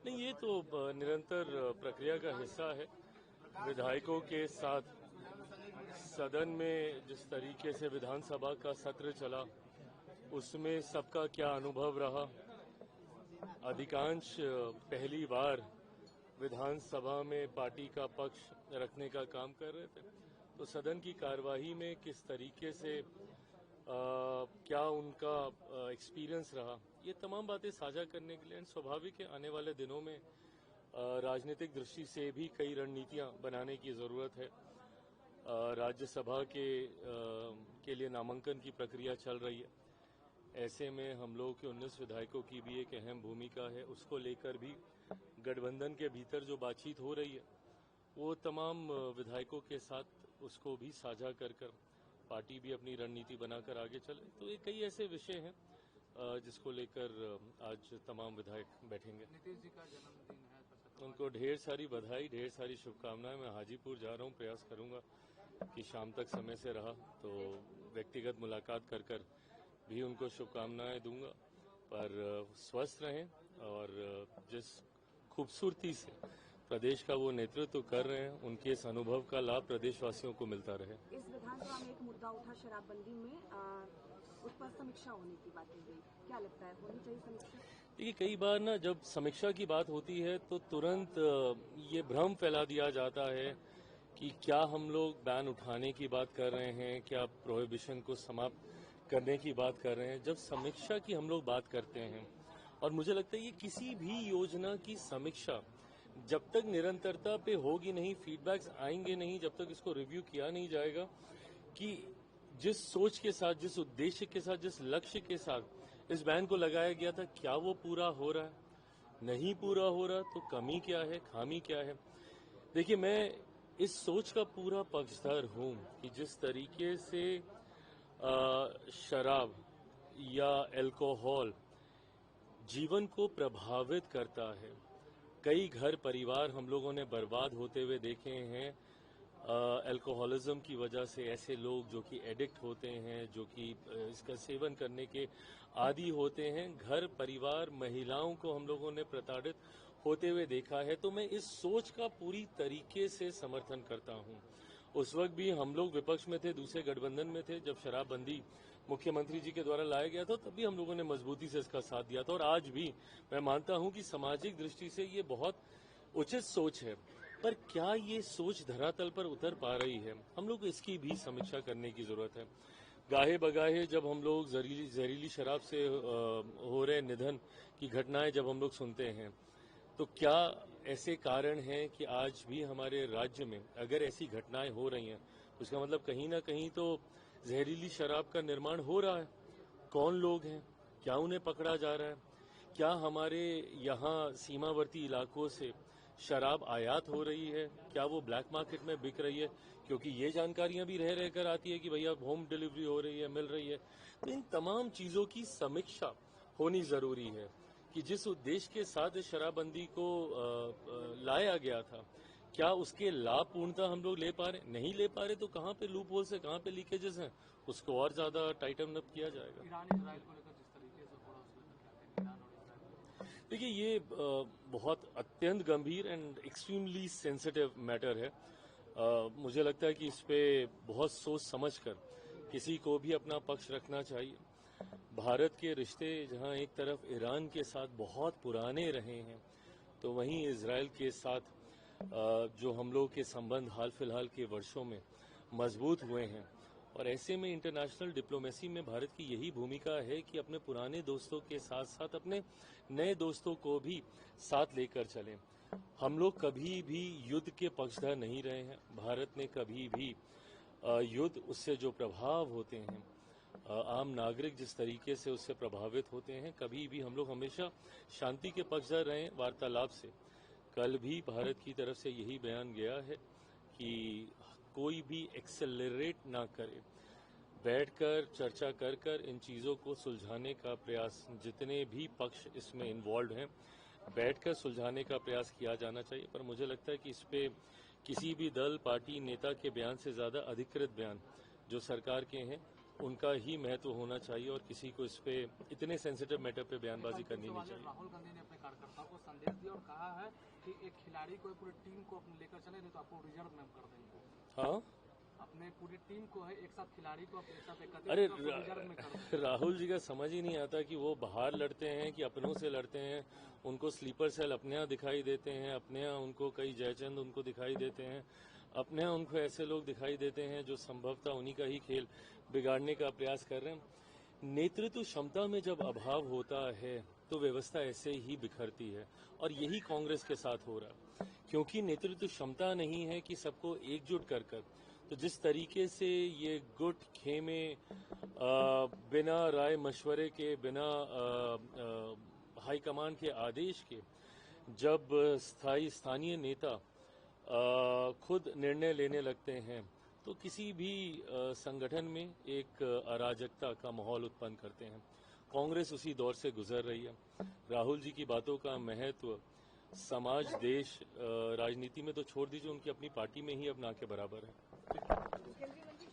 नहीं, ये तो निरंतर प्रक्रिया का हिस्सा है। विधायकों के साथ सदन में जिस तरीके से विधानसभा का सत्र चला, उसमें सबका क्या अनुभव रहा। अधिकांश पहली बार विधानसभा में पार्टी का पक्ष रखने का काम कर रहे थे, तो सदन की कार्यवाही में किस तरीके से क्या उनका एक्सपीरियंस रहा, ये तमाम बातें साझा करने के लिए स्वाभाविक है आने वाले दिनों में राजनीतिक दृष्टि से भी कई रणनीतियां बनाने की जरूरत है। राज्यसभा के लिए नामांकन की प्रक्रिया चल रही है। ऐसे में हम लोग के 19 विधायकों की भी एक अहम भूमिका है। उसको लेकर भी गठबंधन के भीतर जो बातचीत हो रही है, वो तमाम विधायकों के साथ उसको भी साझा कर पार्टी भी अपनी रणनीति बनाकर आगे चले। तो ये कई ऐसे विषय हैं जिसको लेकर आज तमाम विधायक बैठेंगे। नीतीश जी का जन्मदिन है, उनको ढेर सारी बधाई, ढेर सारी शुभकामनाएं। मैं हाजीपुर जा रहा हूं, प्रयास करूंगा कि शाम तक समय से रहा तो व्यक्तिगत मुलाकात कर भी उनको शुभकामनाएं दूंगा। पर स्वस्थ रहें और जिस खूबसूरती से प्रदेश का वो नेतृत्व कर रहे हैं, उनके इस अनुभव का लाभ प्रदेशवासियों को मिलता रहे। इस विधानसभा में एक मुद्दा उठा शराबबंदी में, उस पर समीक्षा होने की बात हुई, क्या लगता है होनी चाहिए समीक्षा? देखिए, कई बार ना जब समीक्षा की बात होती है तो तुरंत ये भ्रम फैला दिया जाता है कि क्या हम लोग बैन उठाने की बात कर रहे हैं, क्या प्रोहिबिशन को समाप्त करने की बात कर रहे हैं। जब समीक्षा की हम लोग बात करते हैं, और मुझे लगता है ये किसी भी योजना की समीक्षा जब तक निरंतरता पे होगी नहीं, फीडबैक्स आएंगे नहीं, जब तक इसको रिव्यू किया नहीं जाएगा कि जिस सोच के साथ, जिस उद्देश्य के साथ, जिस लक्ष्य के साथ इस बैन को लगाया गया था, क्या वो पूरा हो रहा है, नहीं पूरा हो रहा तो कमी क्या है, खामी क्या है। देखिए, मैं इस सोच का पूरा पक्षधर हूं कि जिस तरीके से शराब या अल्कोहल जीवन को प्रभावित करता है, कई घर परिवार हम लोगों ने बर्बाद होते हुए देखे हैं अल्कोहलिज्म की वजह से। ऐसे लोग जो कि एडिक्ट होते हैं, जो कि इसका सेवन करने के आदी होते हैं, घर परिवार महिलाओं को हम लोगों ने प्रताड़ित होते हुए देखा है। तो मैं इस सोच का पूरी तरीके से समर्थन करता हूं। उस वक्त भी हम लोग विपक्ष में थे, दूसरे गठबंधन में थे, जब शराबबंदी मुख्यमंत्री जी के द्वारा लाया गया था, तब भी हम लोगों ने मजबूती से इसका साथ दिया था। और आज भी मैं मानता हूं कि सामाजिक दृष्टि से ये बहुत उचित सोच है। पर क्या ये सोच धरातल पर उतर पा रही है, हम लोग इसकी भी समीक्षा करने की जरूरत है। गाहे बगाहे जब हम लोग जहरीली शराब से हो रहे निधन की घटनाएं जब हम लोग सुनते हैं, तो क्या ऐसे कारण हैं कि आज भी हमारे राज्य में अगर ऐसी घटनाएं हो रही हैं, तो इसका मतलब कहीं ना कहीं तो जहरीली शराब का निर्माण हो रहा है। कौन लोग हैं, क्या उन्हें पकड़ा जा रहा है, क्या हमारे यहाँ सीमावर्ती इलाकों से शराब आयात हो रही है, क्या वो ब्लैक मार्केट में बिक रही है, क्योंकि ये जानकारियां भी रह रहकर आती है कि भैया होम डिलीवरी हो रही है, मिल रही है। तो इन तमाम चीजों की समीक्षा होनी जरूरी है कि जिस उद्देश्य के साथ इस शराबबंदी को लाया गया था, क्या उसके लाभ पूर्णतः हम लोग ले पा रहे, नहीं ले पा रहे, तो कहाँ पे लूप होल्स है, कहाँ पे लीकेजेस हैं, उसको और ज्यादा टाइटन अप किया जाएगा। ईरान इजराइल को लेकर जिस तरीके से हो रहा उसको लेकर क्या कहेंगे, ईरान और इजराइल? देखिए, ये बहुत अत्यंत गंभीर एंड एक्सट्रीमली सेंसिटिव मैटर है। मुझे लगता है कि इस पे बहुत सोच समझकर किसी को भी अपना पक्ष रखना चाहिए। भारत के रिश्ते जहां एक तरफ ईरान के साथ बहुत पुराने रहे हैं, तो वहीं इजराइल के साथ जो हम लोग के संबंध हाल फिलहाल के वर्षों में मजबूत हुए हैं। और ऐसे में इंटरनेशनल डिप्लोमेसी में भारत की यही भूमिका है कि अपने पुराने दोस्तों के साथ साथ अपने नए दोस्तों को भी साथ लेकर चलें। हम लोग कभी भी युद्ध के पक्षधर नहीं रहे हैं। भारत ने कभी भी युद्ध, उससे जो प्रभाव होते हैं, आम नागरिक जिस तरीके से उससे प्रभावित होते हैं, कभी भी हम लोग हमेशा शांति के पक्षधर रहे, वार्तालाप से। कल भी भारत की तरफ से यही बयान गया है कि कोई भी एक्सेलरेट ना करे, बैठकर चर्चा कर इन चीजों को सुलझाने का प्रयास, जितने भी पक्ष इसमें इन्वॉल्व हैं, बैठकर सुलझाने का प्रयास किया जाना चाहिए। पर मुझे लगता है कि इस पे किसी भी दल, पार्टी, नेता के बयान से ज्यादा अधिकृत बयान जो सरकार के हैं, उनका ही महत्व होना चाहिए और किसी को इस पे इतने सेंसिटिव मैटर पे बयानबाजी करनी नहीं चाहिए। राहुल गांधी ने अपने कार्यकर्ताओं को संदेश दिया और कहा कहा है कि एक खिलाड़ी को पूरी टीम को अपने लेकर चले, नहीं तो आपको रिजर्व में कर देंगे। हाँ, अपने पूरी टीम को है, एक साथ खिलाड़ी को अपने साथ एकत्रित अरे करके आपको रिजर्व में कर देंगे। राहुल जी का समझ ही नहीं आता कि वो बाहर लड़ते हैं कि अपनों से लड़ते हैं। उनको स्लीपर सेल अपने यहाँ दिखाई देते हैं, अपने यहाँ उनको कई जयचंद उनको दिखाई देते हैं, अपने यहाँ उनको ऐसे लोग दिखाई देते हैं जो संभवतः उन्हीं का ही खेल बिगाड़ने का प्रयास कर रहे हैं। नेतृत्व क्षमता में जब अभाव होता है तो व्यवस्था ऐसे ही बिखरती है, और यही कांग्रेस के साथ हो रहा है, क्योंकि नेतृत्व क्षमता नहीं है कि सबको एकजुट कर कर। तो जिस तरीके से ये गुट खेमे बिना राय मशवरे के, बिना हाईकमान के आदेश के, जब स्थानीय नेता खुद निर्णय लेने लगते हैं तो किसी भी संगठन में एक अराजकता का माहौल उत्पन्न करते हैं। कांग्रेस उसी दौर से गुजर रही है। राहुल जी की बातों का महत्व समाज, देश, राजनीति में तो छोड़ दीजिए, उनकी अपनी पार्टी में ही अब ना के बराबर है।